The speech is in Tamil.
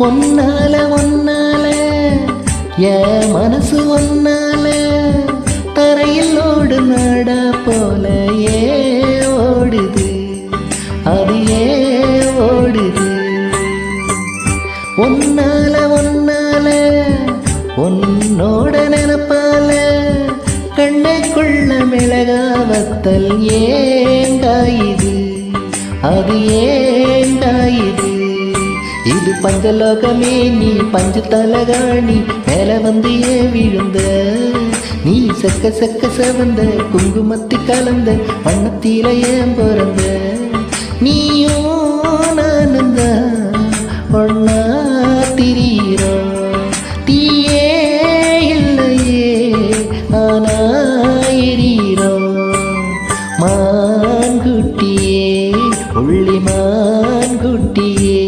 ஒன்னால என் மனசு ஒன்னால தரையில் ஓடு நாடா போல ஓடுது, அது ஓடுது. ஒன்னால உன்னோட நினைப்பால கண்ணுக்குள்ள மிளகாவத்தல் ஏங்காயுது, அது ஏங்காயுது. இது பஞ்சலோகமே, நீ பஞ்சு தலகாணி மேல வந்து விழுந்த. நீ செக்க செவந்த குங்குமத்தி கலந்த வண்ணத்தில ஏன் பிறந்த. நீயும் நானும் தான் ஒன்னா திரியிறோம், தீயே இல்லையே ஆனா எரியிறோம். மான்குட்டியே உள்ளி மான்குட்டியே